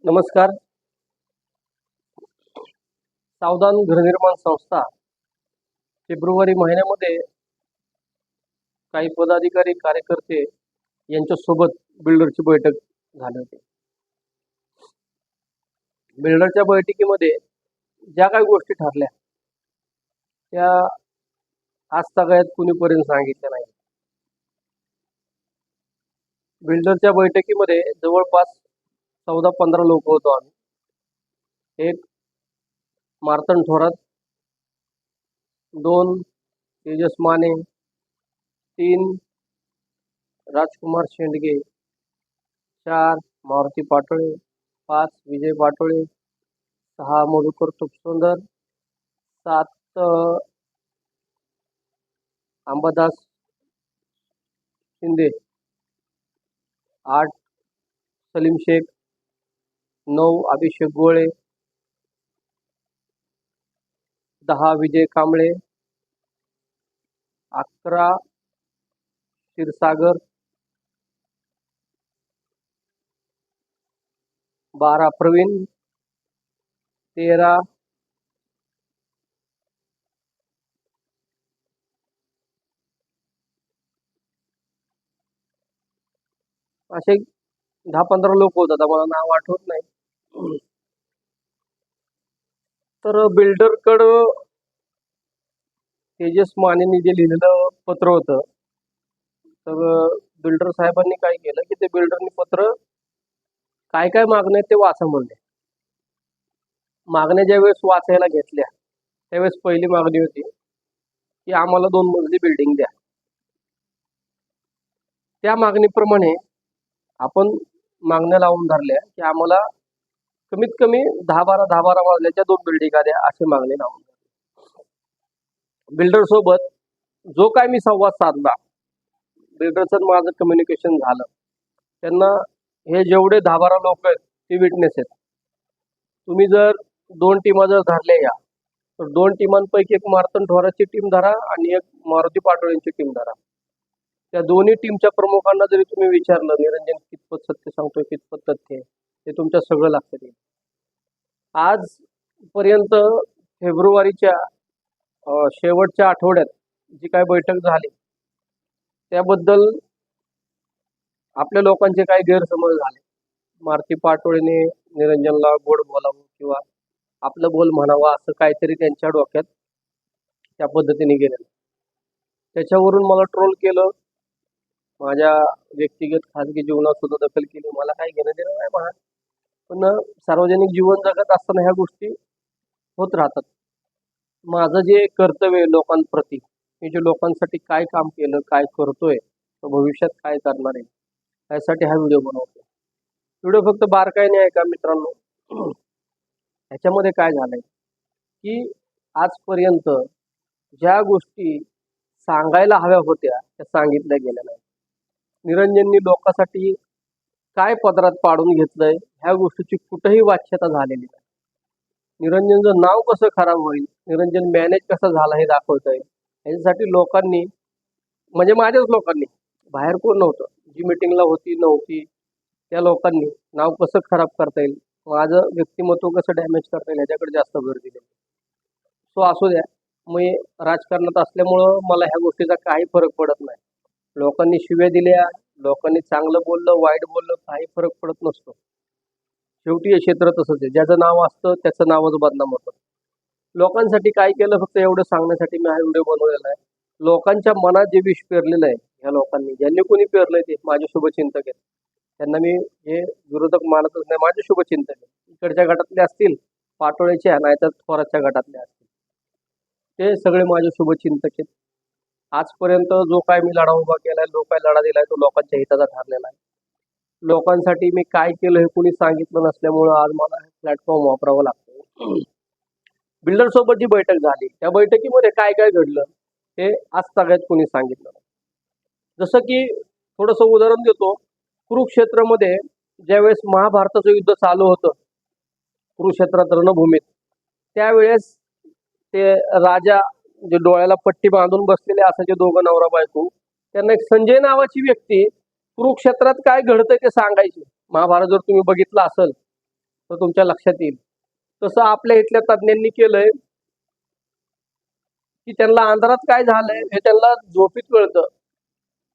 नमस्कार. सावधान गृहनिर्माण संस्था फेब्रुवारी महिन्यामध्ये काही पदाधिकारी कार्यकर्ते यांच्यासोबत बिल्डरची बैठक झाली होती. बिल्डरच्या बैठकीमध्ये ज्या काही गोष्टी ठरल्या त्या आजतागायत कुणीपर्यंत सांगितल्या नाही. बिल्डरच्या बैठकीमध्ये जवळपास 14-15 लोक होतो आम्ही. एक मार्तंड थोरात, 2 तेजस माने, 3 राजकुमार शेंडगे, 4 मारुती पाटोळे, 5 विजय पाटोळे, 6 मधुकर तुपसुंदर, 7 अंबादास शिंदे, 8 सलीम शेख, 9 अभिषेक गोळे, 10 विजय कांबळे, 11 क्षीरसागर, 12 प्रवीण, 13 असे 10-15 लोक होतात. मला नाव आठवत नाही. तर बिल्डरकडं तेजस मानेनी जे लिहिलेलं पत्र होतं, तर बिल्डर साहेबांनी काय केलं की ते बिल्डरनी पत्र काय काय मागण्या ते वाचा म्हणले. मागण्या ज्या वेळेस वाचायला घेतल्या त्यावेळेस पहिली मागणी होती की आम्हाला 2 मजली बिल्डिंग द्या. त्या मागणीप्रमाणे आपण मागण्या लावून धरल्या की आम्हाला कमीत कमी 10-12 मजल्याच्या 2 बिल्डिंगा द्या अशी मागणी लावून. बिल्डर सोबत जो काय मी संवाद साधला, बिल्डरचं माझं कम्युनिकेशन झालं. त्यांना हे जेवढे 10-12 लोक आहेत ते विटनेस आहेत. तुम्ही जर 2 टीमा जर धरल्या या तर 2 टीमांपैकी एक मार्तंड थोरातची टीम धरा आणि एक मारुती पाटोळेंची टीम धरा. त्या दोन्ही टीमच्या प्रमुखांना जरी तुम्ही विचारलं निरंजन कितपत सत्य सांगतोय कितपत तथ्य आहे ते तुमच्या सगळं लक्षात येईल. आजपर्यंत फेब्रुवारीच्या शेवटच्या आठवड्यात जी काय बैठक झाली त्याबद्दल आपल्या लोकांचे काही गैरसमज झाले. मारुती पाटोळेने निरंजनला गोड बोलावं किंवा आपलं बोल म्हणावं असं काहीतरी त्यांच्या डोक्यात त्या पद्धतीने गेलेलं. त्याच्यावरून मला ट्रोल केलं, माझ्या व्यक्तिगत खाजगी जीवनात सुद्धा दखल केली. मला काही घेणं देणं नाही म्हणा, पण सार्वजनिक जीवन जगत असताना ह्या गोष्टी होत राहतात. माझं जे कर्तव्य आहे लोकांप्रती, मी जे लोकांसाठी काय काम केलं, काय करतोय, भविष्यात काय करणार आहे, यासाठी हा व्हिडिओ बनवतो. व्हिडिओ फक्त बारकाईने आहे का मित्रांनो. ह्याच्यामध्ये काय झालंय की आजपर्यंत ज्या गोष्टी सांगायला हव्या होत्या त्या सांगितल्या गेल्या नाही. निरंजननी लोकांसाठी काय पदरात पाडून घेतलंय ह्या गोष्टीची कुठेही वाच्यता झालेली नाही. निरंजनचं नाव कसं खराब होईल, निरंजन मॅनेज कसं झाला हे दाखवत आहे. याच्यासाठी लोकांनी म्हणजे माझ्याच लोकांनी, बाहेर कोण नव्हतं, जी मिटिंगला होती नव्हती त्या लोकांनी नाव कसं खराब करता येईल, माझं व्यक्तिमत्व कसं डॅमेज करता येईल ह्याच्याकडे जास्त भर दिले. सो असू द्या, मी राजकारणात असल्यामुळं मला ह्या गोष्टीचा काही फरक पडत नाही. लोकांनी शिव्या दिल्या, लोकांनी चांगलं बोललं, वाईट बोललं, काही फरक पडत नसतो. शेवटी हे क्षेत्र तसंच आहे, ज्याचं नाव असतं त्याचं नावच बदनाम होतं. लोकांसाठी काय केलं फक्त एवढं सांगण्यासाठी मी हा व्हिडिओ बनवलेला आहे. लोकांच्या मनात जे विष पेरलेलं आहे ह्या लोकांनी, ज्यांनी कोणी पेरलंय ते माझे शुभचिंतक आहेत. त्यांना मी हे विरोधक मानतच नाही, माझे शुभचिंतक आहेत. इकडच्या गटातले असतील पाटोळेच्या, नाहीतर थोराच्या गटातले असतील, ते सगळे माझे शुभचिंतक आहेत. आजपर्यंत जो काय मी लढा उभा केलाय, जो काय लढा दिलाय तो लोकांच्या हिताचा ठरलेला आहे. लोकांसाठी मी काय केलं हे कुणी सांगितलं नसल्यामुळं आज मला हे प्लॅटफॉर्म वापरावं लागतं. बिल्डर सोबत जी बैठक झाली त्या बैठकीमध्ये काय काय घडलं हे आज सगळ्यात कोणी सांगितलं. जसं की थोडंसं उदाहरण देतो. कुरुक्षेत्रामध्ये ज्यावेळेस महाभारताचं युद्ध चालू होतं कुरुक्षेत्रात रणभूमीत, त्यावेळेस ते राजा जे डोळ्याला पट्टी बांधून बसलेले असायचे दोघं नवरा बायको, त्यांना एक संजय नावाची व्यक्ती कुरुक्षेत्रात काय घडतंय ते सांगायची. महाभारत जर तुम्ही बघितलं असेल तर तुमच्या लक्षात येईल. तसं आपल्या इथल्या तज्ञांनी केलंय की त्यांना अंधारात काय झालंय हे त्यांना झोपीत कळतं.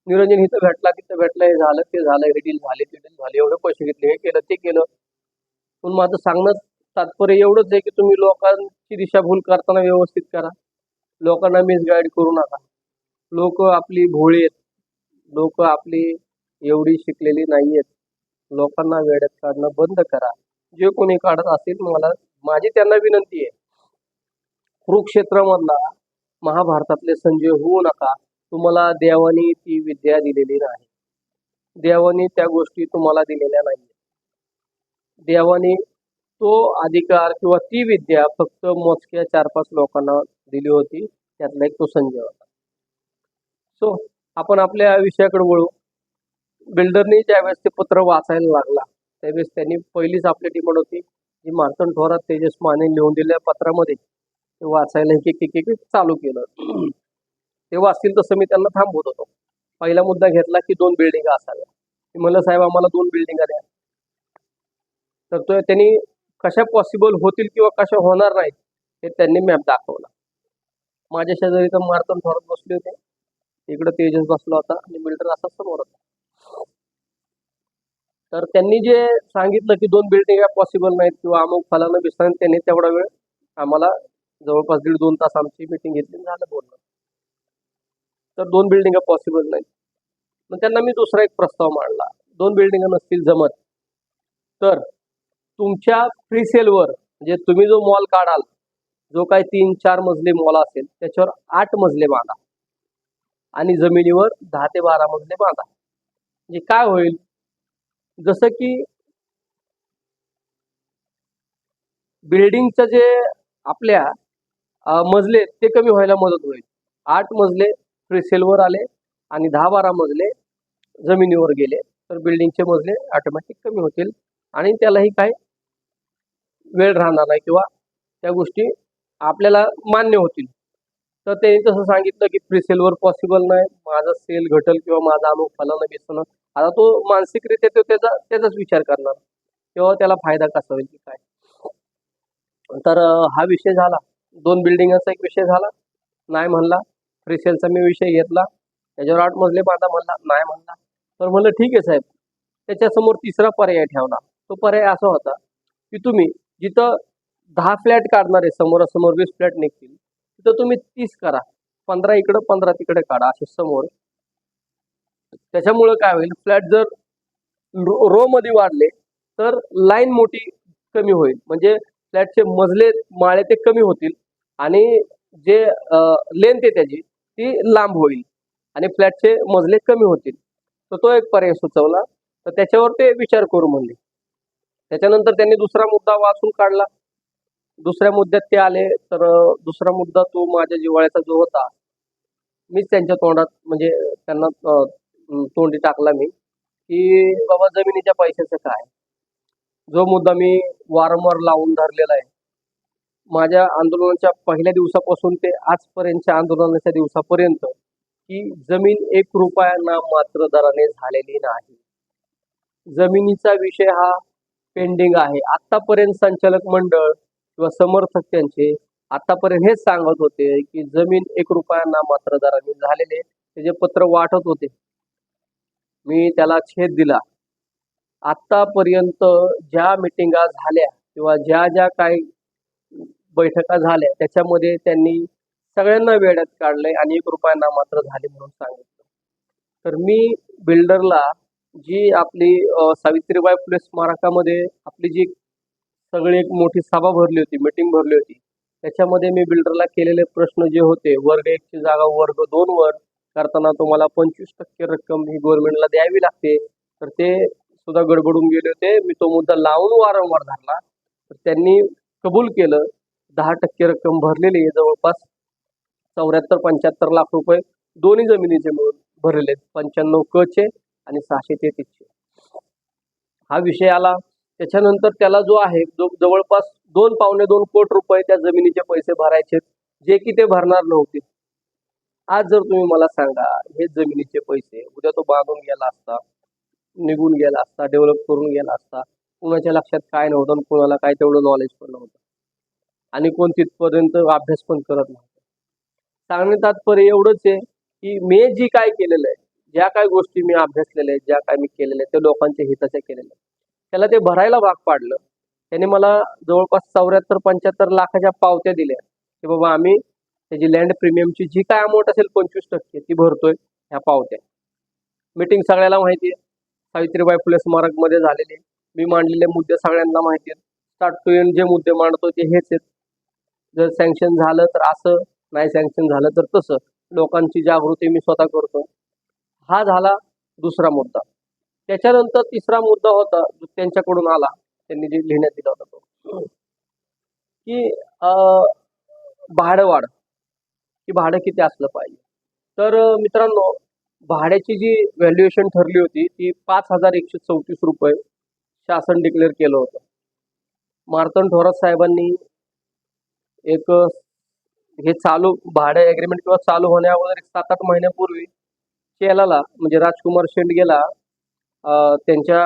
निरंजन इथं भेटला, तिथं भेटला, हे झालं, ते झालं, हे डील झाले, ते डील झाले, एवढे पैसे घेतले, हे केलं, ते केलं. पण माझं सांगणं तात्पर्य एवढंच आहे की तुम्ही लोकांची दिशाभूल करताना व्यवस्थित करा. लोकांना मिसगाईड करू नका. लोक आपली भोळी आहेत. लोक आपली एवढी शिकलेली नाहीयेत. लोकांना वेड्यात काढणं बंद करा. जे कोणी काढत असेल माझी त्यांना विनंती आहे, कुरुक्षेत्रामधला महाभारतातले संजय होऊ नका. तुम्हाला देवानी ती विद्या दिलेली नाही. देवानी त्या गोष्टी तुम्हाला दिलेल्या नाही. देवानी तो अधिकार किंवा ती विद्या फक्त मोजक्या 4-5 लोकांना दिली होती. त्यातला एक तो संजय होता. सो आपण आपल्या विषयाकडे वळू. बिल्डरनी ज्यावेळेस ते पत्र वाचायला लागला त्यावेळेस त्यांनी पहिलीच आपली डिमांड होती जी मार्तंड थोरात, तेजस माने लिहून दिलेल्या पत्रामध्ये ते वाचायला एक चालू केलं. ते वाचतील तसं मी त्यांना थांबवत होतो. पहिला मुद्दा घेतला की 2 बिल्डिंग असाव्या. मी म्हणलं साहेब आम्हाला 2 बिल्डिंगा द्या. तर तो त्यांनी कशा पॉसिबल होतील किंवा कशा होणार नाहीत हे त्यांनी मॅप दाखवला. माझ्या शेजारी तर मार्तंड थोरात बसले होते, इकडे तेजस बसला होता आणि बिल्डर असा समोर होता. तर त्यांनी जे सांगितलं की 2 बिल्डिंगा पॉसिबल नाहीत किंवा अमुक फलानं बिस्तानं, त्यांनी तेवढा वेळ आम्हाला जवळपास 1.5-2 तास आमची मीटिंग घेतली, झालं बोलणं. तर 2 बिल्डिंगा पॉसिबल नाहीत. मग त्यांना मी दुसरा एक प्रस्ताव मांडला. 2 बिल्डिंगा नसतील जमत तर तुमच्या प्रीसेलवर म्हणजे तुम्ही जो मॉल काढाल, जो काही 3-4 मजली मॉल असेल त्याच्यावर 8 मजले बांधा आणि जमिनीवर 10 ते 12 मजले बांधा. म्हणजे काय होईल, जसं की बिल्डिंगचं जे आपल्या मजले ते कमी व्हायला मदत होईल. 8 मजले प्रीसेलवर आले आणि 10-12 मजले जमिनीवर गेले तर बिल्डिंगचे मजले ऑटोमॅटिक कमी होतील आणि त्यालाही काही वेळ राहणार नाही किंवा त्या गोष्टी आपल्याला मान्य होतील. तर त्यांनी तसं सांगितलं की प्रीसेलवर पॉसिबल नाही, माझा सेल घटल किंवा माझा अमुक फलानं बिसनं. आता तो मानसिकरित्या तो त्याचाच विचार करणार किंवा त्याला फायदा कसा होईल की काय. तर हा विषय झाला. 2 बिल्डिंगाचा एक विषय झाला, नाही म्हणला. प्रीसेलचा मी विषय घेतला, त्याच्यावर 8 मजले बांधा म्हणला, नाही म्हणला. तर म्हणलं ठीक आहे साहेब. त्याच्यासमोर तिसरा पर्याय ठेवला. तो पर्याय असा होता की तुम्ही जिथं 10 फ्लॅट काढणार आहे, समोरासमोर 20 फ्लॅट निघतील, तिथं तुम्ही 30 करा. 15 इकडं 15 तिकडे काढा असे समोर. त्याच्यामुळे काय होईल, फ्लॅट जर रो मध्ये वाढले तर लाईन मोठी कमी होईल. म्हणजे फ्लॅटचे मजले माळे ते कमी होतील आणि जे लेंथ आहे त्याची ती लांब होईल आणि फ्लॅटचे मजले कमी होतील. तर तो एक पर्याय सुचवला. तर त्याच्यावर ते विचार करू म्हणले. त्याच्यानंतर त्यांनी दुसरा मुद्दा वाचून काढला. दुसऱ्या मुद्द्यात ते आले तर दुसरा मुद्दा तो माझ्या जिव्हाळ्याचा जो होता, मीच त्यांच्या तोंडात म्हणजे त्यांना तोंडी टाकला मी की बाबा जमिनीच्या पैशाचं काय. जो मुद्दा मी वारंवार लावून धरलेला आहे माझ्या आंदोलनाच्या पहिल्या दिवसापासून ते आजपर्यंतच्या आंदोलनाच्या दिवसापर्यंत, की जमीन 1 रुपया नाममात्र दराने झालेली नाही. जमिनीचा विषय हा पेंडिंग आहे. आतापर्यंत संचालक मंडळ किंवा समर्थक त्यांचे आतापर्यंत हेच सांगत होते की जमीन 1 रुपया नाममात्र दराने झालेले. त्याचे पत्र वाटत होते, मी त्याला छेद दिला. आतापर्यंत ज्या मिटिंगा झाल्या किंवा ज्या ज्या काही बैठका झाल्या त्याच्यामध्ये त्यांनी सगळ्यांना वेड्यात काढलंय आणि 1 रुपया नाममात्र झाले म्हणून सांगितलं. तर मी बिल्डरला जी आपली सावित्रीबाई फुले स्मारकामध्ये आपली जी सगळी एक मोठी सभा भरली होती, मीटिंग भरली होती, त्याच्यामध्ये मी बिल्डरला केलेले प्रश्न जे होते, वर्ग 1 ची जागा वर्ग 2 वर करताना तुम्हाला 25% रक्कम ही गव्हर्नमेंटला द्यावी लागते. तर ते सुद्धा गडबडून गेले होते. मी तो मुद्दा लावून वारंवार धरला तर त्यांनी कबूल केलं. 10% रक्कम भरलेली आहे, जवळपास 74-75 लाख रुपये दोन्ही जमिनीचे मिळून भरलेले आहेत. 95 क चे आणि 633 चे. हा विषय आला. त्याच्यानंतर त्याला जो आहे जवळपास 2-2.25 कोटी रुपये त्या जमिनीचे पैसे भरायचे, जे की ते भरणार नव्हते. आज जर तुम्ही मला सांगा, हे जमिनीचे पैसे उद्या तो बांधून गेला असता, निघून गेला असता, डेव्हलप करून गेला असता, कुणाच्या लक्षात काय नव्हतं आणि कुणाला काय तेवढं नॉलेज पण नव्हतं आणि कोण तिथपर्यंत अभ्यास पण करत नव्हतं. सांगणे तात्पर्य एवढंच आहे की मी जी काय केलेलं आहे, ज्या काय गोष्टी मी अभ्यासलेल्या आहेत, ज्या काय मी केलेल्या आहेत, ते लोकांच्या हिताच्या केलेल्या आहेत. त्याला ते भरायला भाग पाडलं. त्याने मला जवळपास 74-75 लाखाच्या पावत्या दिल्या की बाबा आम्ही त्याची लँड प्रीमियमची जी काय अमाऊंट असेल 25% ती भरतोय ह्या पावत्या. मीटिंग सगळ्याला माहिती आहे. सावित्रीबाई फुले स्मारकमध्ये झालेली. मी मांडलेले मुद्दे सगळ्यांना माहिती आहेत. स्टार्ट टू एंड जे मुद्दे मांडतो ते हेच आहेत. जर सँक्शन झालं तर असं, नाही सँक्शन झालं तर तसं. लोकांची जागृती मी स्वतः करतो. हा झाला दुसरा मुद्दा. त्याच्यानंतर तिसरा मुद्दा होता जो त्यांच्याकडून आला, त्यांनी जे लिहिण्यात दिला होता तो, की भाडं वाढ, की भाडं किती असलं पाहिजे. तर मित्रांनो, भाड्याची जी व्हॅल्युएशन ठरली होती ती 5,134 रुपये शासन डिक्लेअर केलं होतं. मार्तंड थोरात साहेबांनी एक हे चालू भाडं ॲग्रीमेंट किंवा चालू होण्या अगोदर एक 7-8 महिन्यापूर्वी चेलाला म्हणजे राजकुमार शेंडगेला त्यांच्या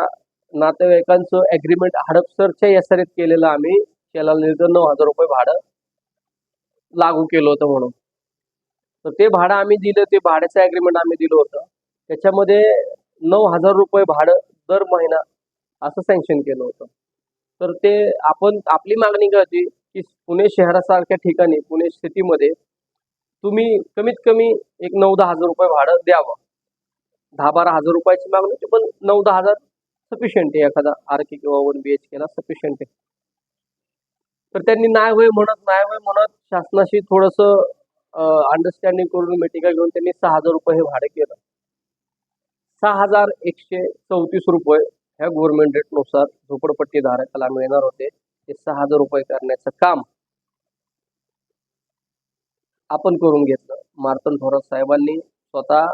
नातेवाईकांचं ॲग्रीमेंट हडपसरच्या एसआरएत केलेलं आम्ही चेलाला निर्धन 9,000 रुपये भाडं लागू केलं होतं म्हणून. तर ते भाडं आम्ही दिलं, ते भाड्याचं ॲग्रीमेंट आम्ही दिलं होतं. त्याच्यामध्ये 9,000 रुपये भाडं दर महिना असं सँक्शन केलं होतं. तर ते आपली मागणी काय होती की पुणे शहरासारख्या ठिकाणी, पुणे सिटीमध्ये तुम्ही कमीत कमी एक 9-10 हजार रुपये भाडं द्यावं. 10-12 हजार रुपयाची मागणी होती, पण 9-10 हजार सफिशियंट आहे. एखादा आरके किंवा 1 BHK सफिशियंट आहे. तर त्यांनी नाही होय म्हणत शासनाशी थोडंसं अंडरस्टँडिंग करून मिटिंगा घेऊन त्यांनी 6,000 रुपये हे भाडं केलं. 6,134 रुपये ह्या गव्हर्नमेंट रेटनुसार झोपडपट्टी धारकाला मिळणार होते. ते 6,000 रुपये करण्याचं काम आपण करून घेतलं. मार्तंड थोरात साहेबांनी स्वतः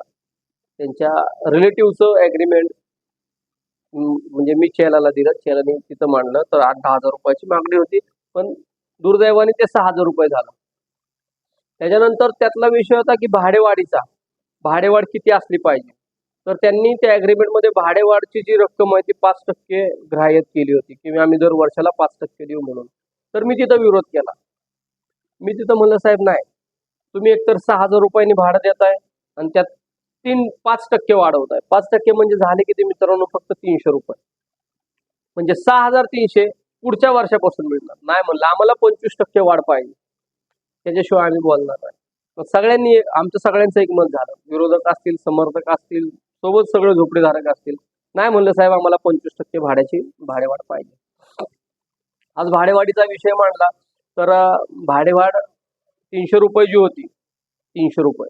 त्यांच्या रिलेटिव्हचं ॲग्रीमेंट म्हणजे मी चेलाला दिलं. चेलाने तिथं मांडलं. तर 8-10 हजार रुपयाची मागणी होती, पण दुर्दैवाने ते 6,000 रुपये झालं. त्याच्यानंतर त्यातला विषय होता की भाडेवाढीचा. भाडेवाढ किती असली पाहिजे. तर त्यांनी त्या ॲग्रीमेंटमध्ये भाडेवाढची जी रक्कम आहे ती 5% ग्राह्य केली होती की आम्ही दर वर्षाला 5% देऊ म्हणून. तर मी तिथं विरोध केला. मी तिथं म्हणलं, साहेब नाही, तुम्ही एकतर 6,000 रुपयांनी भाडं देताय आणि त्यात 5% वाढवताय. 5% म्हणजे झाले किती मित्रांनो, फक्त 300 रुपये. म्हणजे 6,300 पुढच्या वर्षापासून मिळणार. नाही म्हणलं, आम्हाला 25% वाढ पाहिजे, त्याच्याशिवाय आम्ही बोलणार नाही. मग सगळ्यांनी आमचं सगळ्यांचं एकमत झालं. विरोधक असतील, समर्थक असतील, सोबत सगळे झोपडीधारक असतील. नाही म्हणलं, साहेब आम्हाला 25% भाडेवाढ पाहिजे. आज भाडेवाढीचा विषय मांडला तर भाडेवाढ 300 रुपये जी होती, 300 रुपये,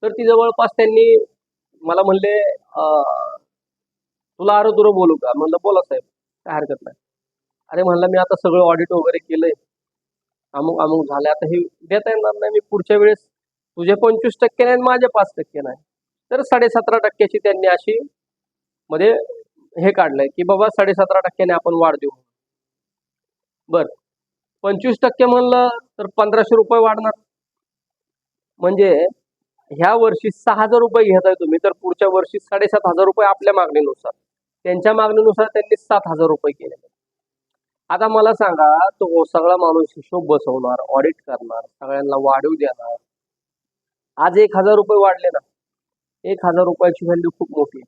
तर ती जवळपास त्यांनी मला म्हणले, तुला तुला बोलू का. म्हणलं बोला साहेब, काय हरकत नाही. अरे म्हणलं, मी आता सगळं ऑडिट वगैरे केलंय, अमुक झालंय, आता हे देता येणार नाही. मी पुढच्या वेळेस तुझे 25% नाही, माझे 5% नाही. तर 17.5% त्यांनी अशी मध्ये हे काढलंय की बाबा 17.5% आपण वाढ देऊ. बर, 25% म्हणलं तर 1,500 रुपये वाढणार. म्हणजे ह्या वर्षी 6,000 रुपये घेताय तुम्ही, तर पुढच्या वर्षी 7,500 रुपये आपल्या मागणीनुसार. त्यांच्या मागणीनुसार त्यांनी 7,000 रुपये केले. आता मला सांगा, तो सगळा माणूस हिशोब बसवणार, ऑडिट करणार, सगळ्यांना वाढीव देणार. आज 1,000 रुपये वाढले ना, 1,000 रुपयाची व्हॅल्यू खूप मोठी आहे.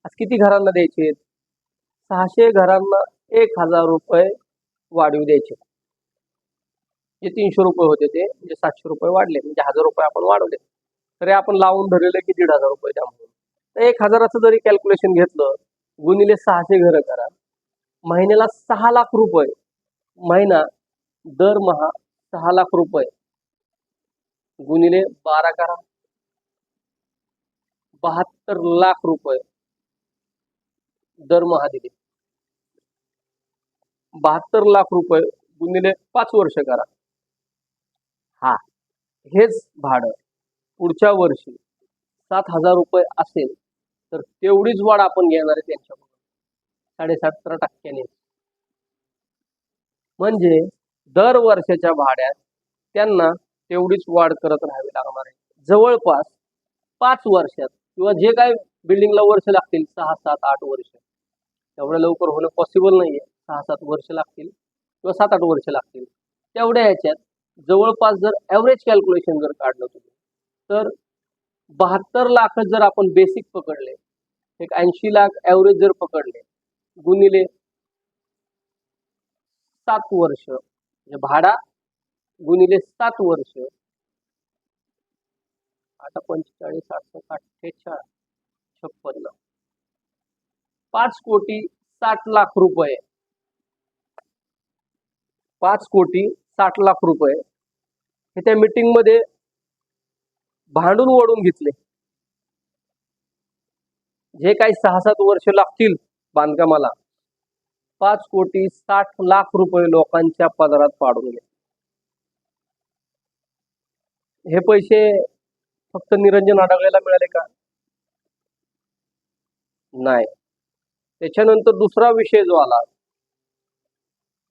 आज किती घरांना द्यायचे? 600 घरांना 1,000 रुपये वाढीव द्यायचे. जे 300 रुपये होते ते म्हणजे 700 रुपये वाढले, म्हणजे 1,000 रुपये आपण वाढवले. तरी आपण लावून धरलेले की 1,500 रुपये द्या म्हणून. तर 1,000चं जरी कॅल्क्युलेशन घेतलं, गुणिले 600 घरं करा, महिन्याला 6 लाख रुपये महिना, दरमहा 6 लाख रुपये गुणिले 12 करा, 72 लाख रुपये दरमहा दिले. 72 लाख रुपये गुणिले 5 वर्ष करा. हा, हेच भाडं पुढच्या वर्षी 7,000 रुपये असेल तर तेवढीच वाढ आपण घेणार आहे त्यांच्याकडून 17.5%. म्हणजे दर वर्षाच्या भाड्यात त्यांना तेवढीच वाढ करत राहावी लागणार आहे. जवळपास 5 वर्षात किंवा जे काय बिल्डिंगला वर्ष लागतील, 6, 7, 8 वर्ष, एवढं लवकर होणं पॉसिबल नाहीये. 6-7 वर्ष लागतील किंवा 7-8 वर्ष लागतील. तेवढ्या ह्याच्यात जवळपास जर ॲव्हरेज कॅल्क्युलेशन जर काढलं तुम्ही, तर 72 लाख जर आपण बेसिक पकडले, एक 80 लाख ॲव्हरेज जर पकडले, गुणिले 7 वर्ष, म्हणजे भाडा गुणिले 7 वर्ष, आता 45, 48, 56, 5,60,00,000 रुपये, 5,60,00,000 रुपये हे त्या मीटिंग मध्ये भांडून वळून घेतले. जे काही 6-7 वर्ष लागतील बांधकामाला, 5,60,00,000 रुपये लोकांच्या पदरात पाडून घेतले. हे पैसे फक्त निरंजन अडगळेला मिळाले का? नाही. त्याच्यानंतर दुसरा विषय जो आला,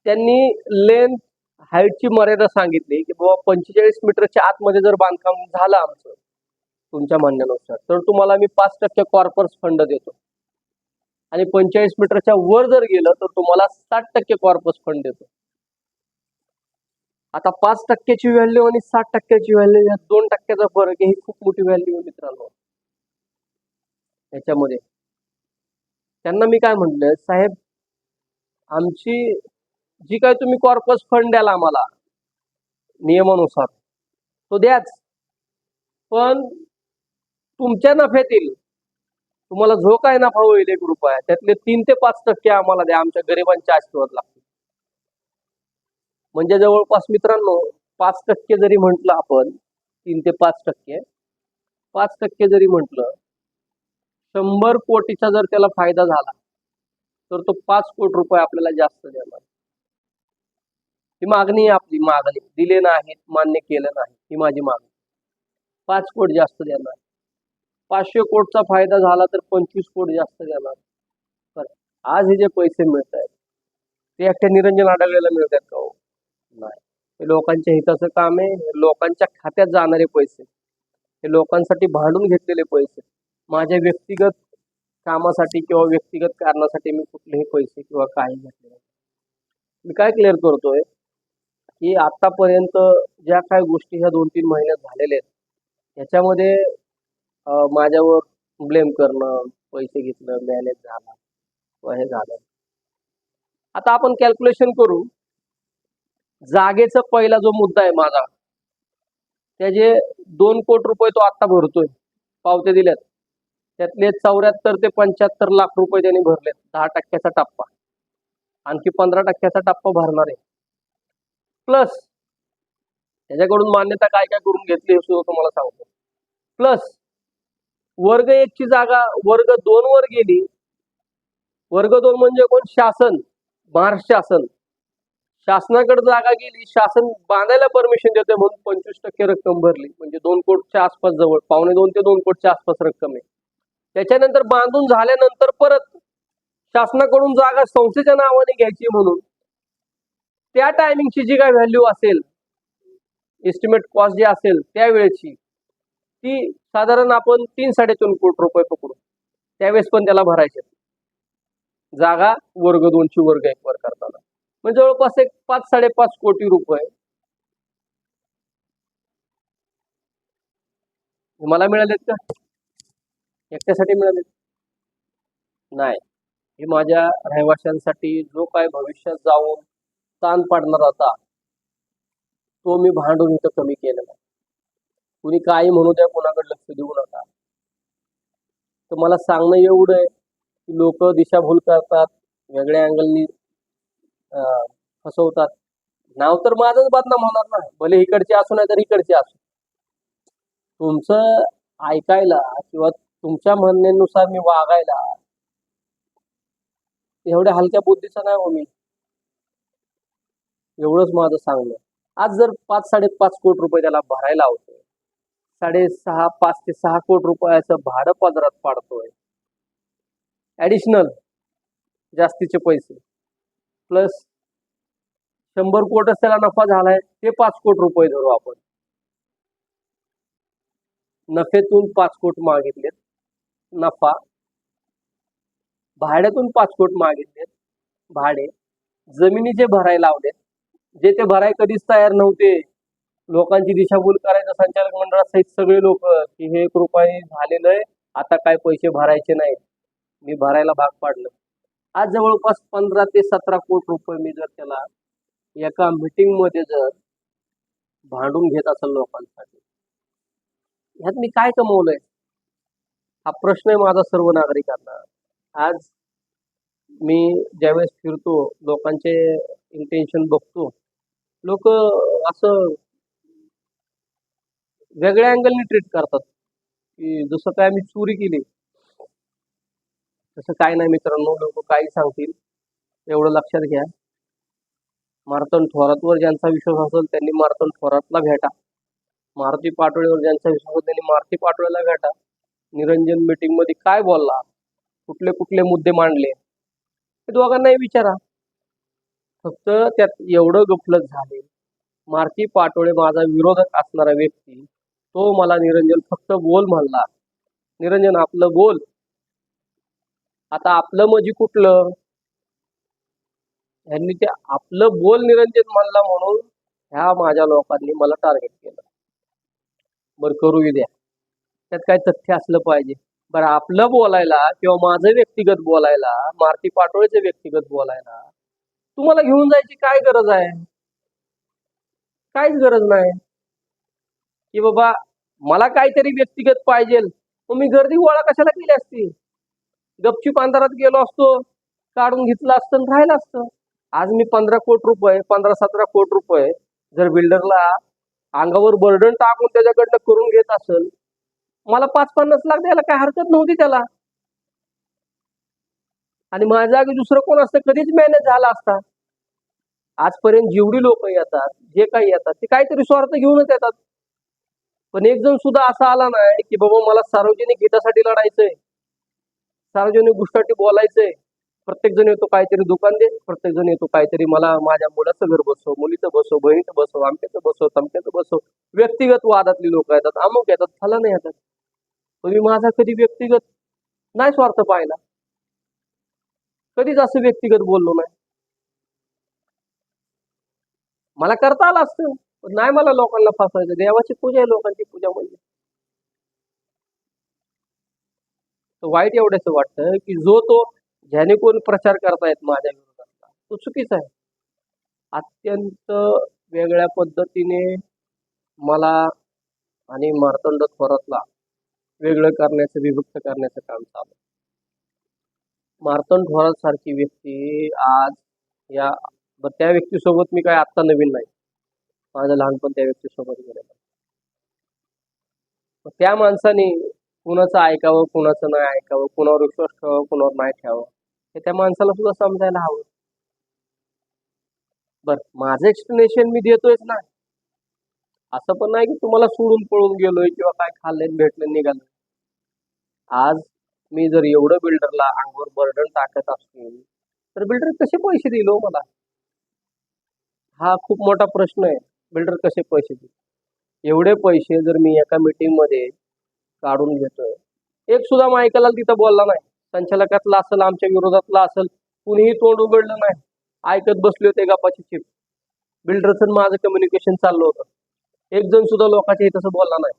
त्यांनी लेंथ हाईटची मर्यादा सांगितली की बाबा 45 मीटरच्या आतमध्ये जर बांधकाम झालं आमचं तुमच्या म्हणण्यानुसार, तर तुम्हाला मी 5% कॉर्पोरेट फंड देतो, आणि 45 मीटरच्या वर जर गेलं तर तुम्हाला 60% कॉर्पोरेट फंड देतो. आता 5%ची व्हॅल्यू आणि 60%ची व्हॅल्यू, या 2%चा फरक आहे. ही खूप मोठी व्हॅल्यू आहे मित्रांनो. त्याच्यामध्ये त्यांना मी काय म्हटलं, साहेब आमची जी काय तुम्ही कॉर्पस फंड द्याल आम्हाला नियमानुसार तो द्याच, पण तुमच्या नफ्यातील तुम्हाला जो काय नफा होईल 1 रुपया, त्यातले 3 ते 5% आम्हाला द्या, आमच्या गरिबांच्या आशीर्वाद लागतील. म्हणजे जवळपास मित्रांनो 5% जरी म्हटलं आपण, 3 ते 5%, 5% जरी म्हटलं, 100 कोटीचा जर त्याला फायदा झाला तर तो 5 कोटी रुपये आपल्याला जास्त देणार. ही मागणी आहे आपली, मागणी दिले नाहीत, मान्य केलं नाही, ही माझी मागणी. 5 कोटी जास्त देणार. 500 कोटीचा फायदा झाला तर 25 कोटी जास्त देणार. तर आज हे जे पैसे मिळत आहेत ते एकट्या निरंजन अडगळेला मिळतात का? हो नाही. हे लोकांच्या हिताचं काम आहे. लोकांच्या खात्यात जाणारे पैसे, हे लोकांसाठी भांडून घेतलेले पैसे. माझ्या व्यक्तिगत कामासाठी किंवा व्यक्तिगत कारणासाठी मी कुठलेही पैसे किंवा काही घेतले नाही. मी काय क्लिअर करतोय की आतापर्यंत ज्या काही गोष्टी ह्या 2-3 महिन्यात झालेल्या आहेत, ह्याच्यामध्ये माझ्यावर ब्लेम करणं, पैसे घेतलं, मॅनेज झाला किंवा हे झालं. आता आपण कॅल्क्युलेशन करू. जागेचा पहिला जो मुद्दा आहे माझा, त्याचे 2 कोटी रुपये तो आता भरतोय, पावत्या दिल्यात. त्यातले 74 ते 75 लाख रुपये त्यांनी भरलेत, 10%चा टप्पा. आणखी 15%चा टप्पा भरणार आहे. प्लस त्याच्याकडून मान्यता काय काय करून घेतली हे सुद्धा तुम्हाला सांगतो. प्लस वर्ग 1 ची जागा वर्ग 2 वर गेली. वर्ग 2 म्हणजे कोण? शासन, महाराष्ट्र शासन. शासनाकडे जागा गेली, शासन बांधायला परमिशन देते म्हणून 25% रक्कम भरली, म्हणजे 2 कोटीच्या आसपास, जवळ 2.5 ते 2 कोटीच्या आसपास रक्कम आहे. त्याच्यानंतर बांधून झाल्यानंतर परत शासनाकडून जागा संस्थेच्या नावाने घ्यायची म्हणून त्या टायमिंगची जी काय व्हॅल्यू असेल, एस्टिमेट कॉस्ट जी असेल त्यावेळेची, ती साधारण आपण 3-3.5 कोटी रुपये पकडू. त्यावेळेस पण त्याला भरायचे जागा वर्ग 2 ची वर्ग 1 वर करताना, म्हणजे जवळपास एक 5-5.5 कोटी रुपये मला मिळालेत का? एकट्यासाठी मिळाले नाही. हे माझ्या रहिवाशांसाठी जो काय भविष्यात जाऊन ताण पडणार होता तो मी भांडून इथं कमी केलेला आहे. कुणी काही म्हणू द्या, कोणाकडे लक्ष देऊ नका. तर मला सांगणं एवढं आहे की लोक दिशाभूल करतात, वेगळ्या अँगलनी फसवतात. नाव तर माझंच बदनाम होणार ना, भले इकडचे असू नाही तर इकडचे असू. तुमचं ऐकायला किंवा तुमच्या म्हणण्यानुसार मी वागायला एवढ्या हलक्या बुद्धीचा नाही हो मी. एवढंच माझं सांगणं. आज जर 5-5.5 कोटी रुपये त्याला भरायला होते, 5 ते 6 कोटी रुपयाचं भाडं पदरात पाडतोय, ऍडिशनल जास्तीचे पैसे, प्लस 100 कोटच त्याला नफा झालाय, ते 5 कोटी रुपये धरू आपण. नफ्यातून 5 कोटी मागितलेत, नफा भाड्यातून 5 कोट मागितले, भाडे जमिनीचे भरायला लावले, जे ते भराय कधीच तयार नव्हते. लोकांची दिशाभूल करायचं संचालक मंडळासहित सगळे लोक की हे एक रुपये झालेलं आहे, आता काय पैसे भरायचे नाहीत. मी भरायला भाग पाडलं. आज जवळपास 15 ते 17 कोटी रुपये मी जर त्याला एका मीटिंग मध्ये जर भांडून घेत असेल लोकांसाठी, ह्यात मी काय कमवलंय? हा प्रश्न आहे माझा सर्व नागरिकांना. आज मी ज्यावेळेस फिरतो, लोकांचे इंटेन्शन बघतो, लोक असं वेगळ्या अँगलनी ट्रीट करतात की जसं काय मी चोरी केली. तसं काय नाही मित्रांनो, लोक काही सांगतील एवढं लक्षात घ्या. मार्तंड थोरातवर ज्यांचा विश्वास असेल त्यांनी मार्तंड थोरातला भेटा. मारुती पाटोळेवर ज्यांचा विश्वास असेल त्यांनी मारुती पाटोळेला भेटा. निरंजन मीटिंग मध्ये काय बोलला, कुठले कुठले मुद्दे मांडले, हे दोघांनाही विचारा. फक्त त्यात एवढं गफलत झाले, मारुती पाटोळे माझा विरोधक असणारा व्यक्ती, तो मला निरंजन फक्त बोल म्हणला. निरंजन आपलं बोल. आता आपलं म्हणजे कुठलं? ह्यांनी ते आपलं बोल निरंजन म्हणला म्हणून ह्या माझ्या लोकांनी मला टार्गेट केलं. बरं करू द्या, त्यात काय तथ्य असलं पाहिजे. बरं आपलं बोलायला किंवा माझं व्यक्तिगत बोलायला, मारुती पाटोळेचं व्यक्तिगत बोलायला तुम्हाला घेऊन जायची काय गरज आहे? काहीच गरज नाही की बाबा मला काहीतरी व्यक्तिगत पाहिजे, मग मी गर्दी गोळा कशाला केली असती? गपचूप अंधारात गेलो असतो, काढून घेतलं असतं आणि राहिलं असतं. आज मी 15 कोटी रुपये, 15-17 कोटी रुपये जर बिल्डरला अंगावर बर्डन टाकून त्याच्याकडनं करून घेत असेल, मला 5-50 लाख द्यायला काय हरकत नव्हती त्याला. आणि माझ्या जागी दुसरं कोण असतं कधीच मॅनेज झाला असता. आजपर्यंत जेवढी लोक येतात, जे काही येतात, ते काहीतरी स्वार्थ घेऊनच येतात. पण एक जण सुद्धा असा आला नाही की बाबा मला सार्वजनिक हितासाठी लढायचंय, सार्वजनिक गोष्टीसाठी बोलायचंय. प्रत्येक जण येतो काहीतरी दुकान दे, प्रत्येक जण येतो काहीतरी मला माझ्या मुलाचं घर बसव, मुलीचं बसव, बहिणीचं बसव, आमच्याचं बसव, तमक्याचं बसव. व्यक्तिगत वादातली लोक येतात, अमुक येतात, फलानं येतात. पण मी माझा कधी व्यक्तिगत नाही स्वार्थ पाहिला, कधीच असं व्यक्तिगत बोललो नाही. मला करता आलं असतं, पण नाही मला लोकांना फसवायचं. देवाची पूजा आहे, लोकांची पूजा म्हणजे. तर वाईट एवढंच वाटतं की जो तो ज्याने कोण प्रचार करतायत माझ्या विरोधातला, तो चुकीचा आहे. अत्यंत वेगळ्या पद्धतीने मला आणि मार्तंड थोरातला वेगळं करण्याचं, विभक्त करण्याचं काम चालू. मार्तंड थोरात सारखी व्यक्ती आज या त्या व्यक्तीसोबत मी काय आत्ता नवीन नाही, माझं लहानपण त्या व्यक्तीसोबत गेलेलं. त्या माणसाने कुणाचं ऐकावं, कुणाचं नाही ऐकावं, कुणावर विश्वास ठेवावं, कुणावर नाही ठेवावं, हे त्या माणसाला सुद्धा समजायला हवं. बर माझं एक्सप्लेनेशन मी देतोयच ना. असं पण नाही की तुम्हाला सोडून पळून गेलोय किंवा काय खाल्लं भेटलं निघालं. आज मी जर एवढं बिल्डरला अंगावर बर्डन टाकत असतील तर बिल्डर कसे पैसे दिलो मला? हा खूप मोठा प्रश्न आहे. बिल्डर कसे पैसे देईल? एवढे पैसे जर मी एका मीटिंग मध्ये काढून घेतोय, एक सुद्धा मायकला तिथं बोलला नाही. संचालकातला असेल, आमच्या विरोधातला असेल, कुणीही तोंड उघडलं नाही. ऐकत बसले होते गप्पाची चिप. बिल्डरचं माझं कम्युनिकेशन चाललं होतं. एक जण सुद्धा लोकांच्या तसं बोलला नाही.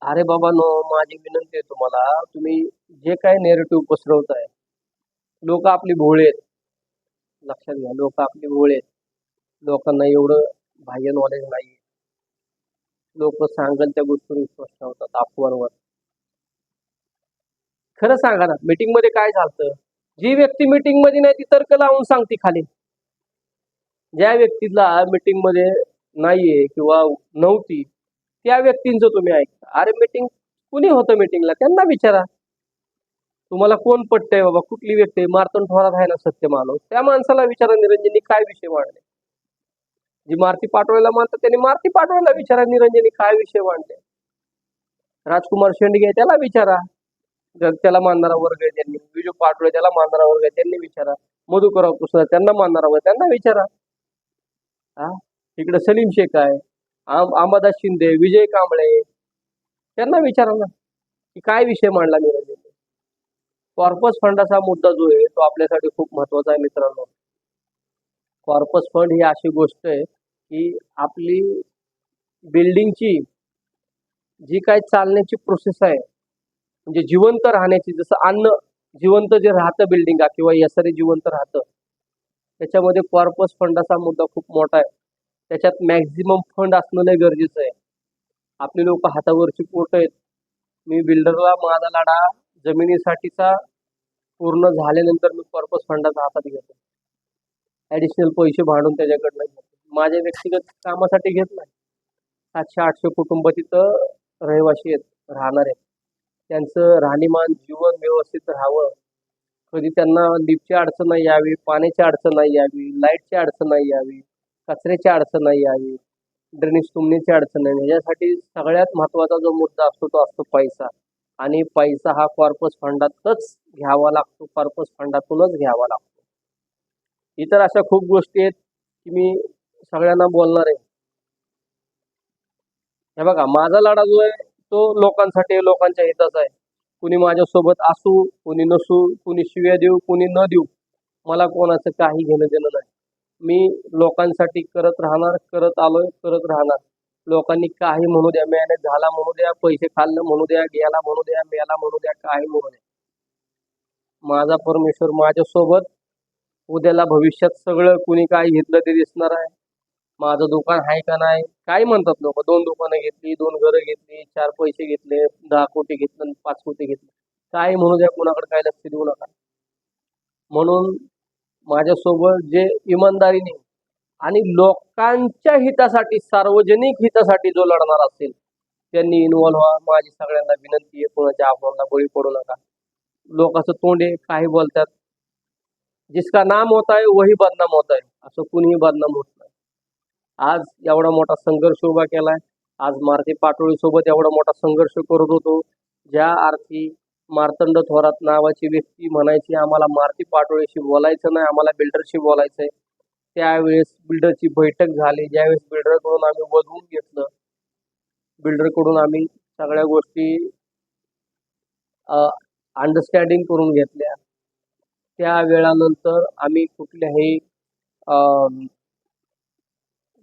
अरे बाबा नो, माझी विनंती आहे तुम्हाला, तुम्ही जे काही नेरेटिव्ह पसरवताय, लोक आपली भोळे आहेत. लक्षात घ्या, लोक आपली भोळे आहेत. लोकांना एवढं बाह्य नॉलेज नाही. लोक सांगल त्या गोष्टीवर विश्वास ठेवतात, अफवांवर. खरं सांगा ना, मीटिंग मध्ये काय झालं? जी व्यक्ती मीटिंग मध्ये नाही ती तर्क लावून सांगते खाली. ज्या व्यक्तीला मीटिंग मध्ये नाहीये किंवा नव्हती, त्या व्यक्तींचं तुम्ही ऐकता. अरे मीटिंग कुणी होतं मीटिंगला त्यांना विचारा. तुम्हाला कोण पटतंय बाबा, कुठली व्यक्ती? मार्तंड थोरात आहे ना सत्य माणूस, त्या माणसाला विचारा निरंजनी काय विषय मांडले. जी मारुती पाटोळेला मानतात त्यांनी मारुती पाटोळेला विचारा निरंजनी काय विषय मांडले. राजकुमार शेंडगे त्याला विचारा, जर त्याला मानणारा वर्ग आहे त्यांनी. विजू पाटोळे त्याला मानणारा वर्ग आहे त्यांनी विचारा. मधुकरराव कृष्ण त्यांना मानणारा वर्ग त्यांना विचारा. हा, इकडे सलीम शेख आहे, अंबादास शिंदे, विजय कांबळे, त्यांना विचारा ना. की काय विषय मांडला निरंजन? कॉर्पस फंडाचा मुद्दा जो आहे तो आपल्यासाठी खूप महत्वाचा आहे मित्रांनो. कॉर्पस फंड ही अशी गोष्ट आहे की आपली बिल्डिंगची जी काय चालण्याची प्रोसेस आहे, म्हणजे जिवंत राहण्याची, जसं अन्न जिवंत जे राहतं बिल्डिंगा किंवा एसआरए जिवंत राहतं, त्याच्यामध्ये कॉर्पस फंडाचा मुद्दा खूप मोठा आहे. त्याच्यात मॅक्झिमम फंड असणं लय गरजेचं आहे. आपली लोक हातावरची पोट आहेत. मी बिल्डरला माझा लढा जमिनीसाठीचा पूर्ण झाल्यानंतर मी कॉर्पस फंडाचा हातात घेतो. ऍडिशनल पैसे भांडून त्याच्याकडनं घेतो. माझ्या व्यक्तिगत कामासाठी घेत नाही. 700-800 कुटुंब तिथं रहिवाशी आहेत, राहणार आहेत. त्यांचं राहणीमान जीवन व्यवस्थित राहावं, कधी त्यांना लिफ्टची अडचण नाही यावी, पाण्याची अडचण नाही यावी, लाईटची अडचण नाही यावी, कचऱ्याची अडचण नाही यावी, ड्रेनेज तुंबण्याची अडचण नाही. ह्याच्यासाठी सगळ्यात महत्वाचा जो मुद्दा असतो तो असतो पैसा. आणि पैसा हा कॉर्पस फंडातच घ्यावा लागतो, कॉर्पस फंडातूनच घ्यावा लागतो. इतर अशा खूप गोष्टी आहेत की मी सगळ्यांना बोलणार आहे. हे बघा, माझा लढा जो आहे तो लोकांसाठी, लोकांच्या हिताचा आहे. कुणी माझ्यासोबत असू, कुणी नसू, कुणी शिव्या देऊ, कुणी न देऊ, मला कोणाचं काही घेणं देणं नाही. मी लोकांसाठी करत राहणार, करत आलोय, करत राहणार. लोकांनी काही म्हणू द्या, मॅनेज झाला म्हणू द्या, पैसे खाल्लं म्हणू द्या, गेला म्हणू द्या, मेला म्हणू द्या, काही म्हणू द्या, माझा परमेश्वर माझ्यासोबत. उद्याला भविष्यात सगळं कुणी काय घेतलं ते दिसणार आहे. माझं दुकान आहे का नाही, काय म्हणतात लोक, 2 दुकानं घेतली, 2 घरं घेतली, 4 पैसे घेतले, 10 कोटी घेतलं, 5 कोटी घेतले, काय म्हणू द्या, कुणाकडे काय लक्ष देऊ नका. म्हणून माझ्यासोबत जे इमानदारीने आणि लोकांच्या हितासाठी, सार्वजनिक हितासाठी जो लढणार असेल त्यांनी इन्व्हॉल्व व्हा. माझी सगळ्यांना विनंती आहे, कोणाच्या अफवांना बळी पडू नका. लोकांचं तोंड आहे, काही बोलतात. जिसका नाम होता है वही बदनाम होता है, असं कुणीही बदनाम होत नाही. आज एवढा मोठा संघर्ष उभा केलाय. आज मारुती पाटोळे सोबत एवढा मोठा संघर्ष करत होतो. ज्या अर्थी मार्तंड थोरात नावाची व्यक्ती म्हणायची आम्हाला मारुती पाटोळेशी बोलायचं नाही, आम्हाला बिल्डरशी बोलायचंय, त्यावेळेस बिल्डरची बैठक झाली. ज्यावेळेस बिल्डरकडून आम्ही वधवून घेतलं, बिल्डरकडून आम्ही सगळ्या गोष्टी अंडरस्टँडिंग करून घेतल्या, त्या वेळानंतर आम्ही कुठल्याही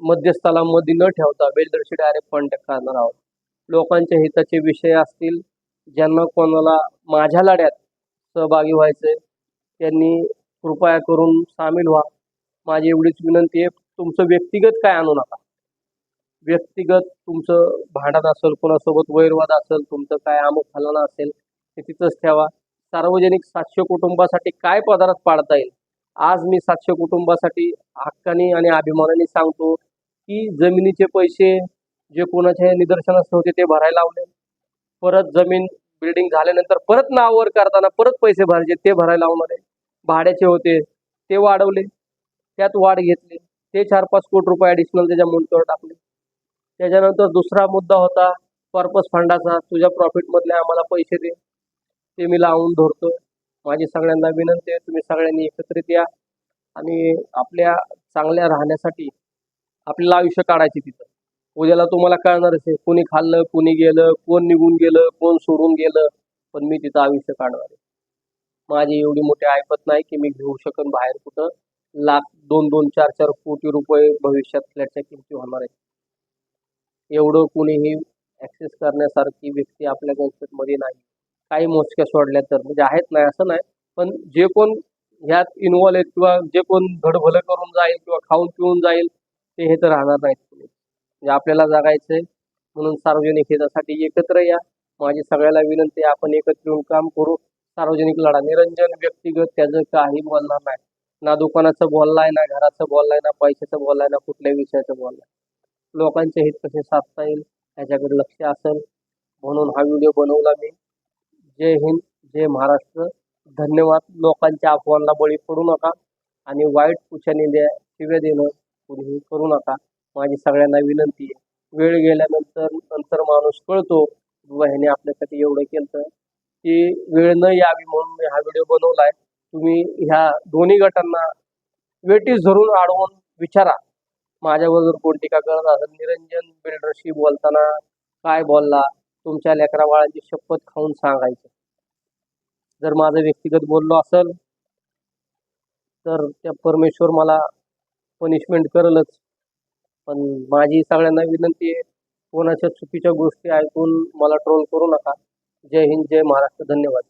मध्यस्थाला मध्ये न ठेवता बिल्डरशी डायरेक्ट कॉन्टॅक्ट करणार आहोत. लोकांच्या हिताचे विषय असतील, ज्यांना कोणाला माझ्या लढ्यात सहभागी व्हायचंय त्यांनी कृपया करून सामील व्हा. माझी एवढीच विनंती आहे. तुमचं व्यक्तिगत काय आणू नका. व्यक्तिगत तुमचं भांडण असेल, कोणासोबत वैरवाद असेल, तुमचं काय अमुक फलाना असेल, ते तिथंच ठेवा. सार्वजनिक 700 कुटुंबासाठी काय पदार्थ पाळता येईल. आज मी 700 कुटुंबासाठी हक्काने आणि अभिमानाने सांगतो की जमिनीचे पैसे जे कोणाच्या निदर्शनास नव्हते ते भरायला लावले. परत जमीन बिल्डिंग झाल्यानंतर परत नावावर करताना परत पैसे भरायचे ते भरायला लावणार आहे. भाड्याचे होते ते वाढवले, त्यात वाढ घेतली, ते 4-5 कोटी रुपये ॲडिशनल त्याच्या मुंतवर टाकले. त्याच्यानंतर दुसरा मुद्दा होता कॉर्पस फंडाचा, तुझ्या प्रॉफिटमधले आम्हाला पैसे दे, ते मी लावून धरतोय. माझी सगळ्यांना विनंती आहे, तुम्ही सगळ्यांनी एकत्रित या आणि आपल्या चांगल्या राहण्यासाठी आपल्याला आयुष्य काढायचे तिथं. उद्याला तुम्हाला कळणारच आहे, कोणी खाल्लं, कोणी गेलं, कोण निघून गेलं, कोण सोडून गेलं, पण मी तिथं आयुष्य काढणार आहे. माझी एवढी मोठी ऐपत नाही की मी घेऊ शकन बाहेर कुठं लाख 2-2, 4-4 कोटी रुपये भविष्यात फ्लॅटच्या किमती होणार आहेत. एवढं कुणीही ऍक्सेस करण्यासारखी व्यक्ती आपल्या गणपतमध्ये नाही. काही मोजक्या सोडल्या तर, म्हणजे आहेत, नाही असं नाही, पण जे कोण ह्यात इन्व्हॉल्व आहेत किंवा जे कोण धडभलं करून जाईल किंवा खाऊन पिऊन जाईल ते हे तर राहणार नाहीत. म्हणजे आपल्याला जगायचंय, म्हणून सार्वजनिक हितासाठी एकत्र या. माझी सगळ्याला विनंती आहे, आपण एकत्र येऊन काम करू. सार्वजनिक लढा. निरंजन व्यक्तिगत त्याचं काही बोलणार नाही. ना दुकानाचं बोललाय, ना घराचं बोललाय, ना पैशाचं बोललाय, ना कुठल्याही विषयाचं बोललाय. लोकांचे हित कसे साधता येईल ह्याच्याकडे लक्ष असेल म्हणून हा व्हिडिओ बनवला मी. जय हिंद, जय महाराष्ट्र. धन्यवाद. लोकांच्या अफवांना बळी पडू नका आणि वाईट पुछाने शिव्या देणं कुणीही करू नका. माझी सगळ्यांना विनंती आहे. वेळ गेल्यानंतर माणूस कळतो बाबा ह्याने आपल्यासाठी एवढं केलं, की वेळ न यावी म्हणून मी हा व्हिडिओ बनवलाय. तुम्ही ह्या दोन्ही गटांना वेटीस धरून अडवून विचारा, माझ्यावर जर कोण टीका करत असेल, निरंजन बिल्डरशी बोलताना काय बोलला, तुमच्या लेकरा बाळांची शपथ खाऊन सांगायचं. जर माझं व्यक्तिगत बोललो असेल तर त्या परमेश्वर मला पनिशमेंट करेलच. पण माझी सगळ्यांना विनंती आहे, कोणाच्या चुकीच्या गोष्टी ऐकून मला ट्रोल करू नका. जय हिंद, जय महाराष्ट्र. धन्यवाद.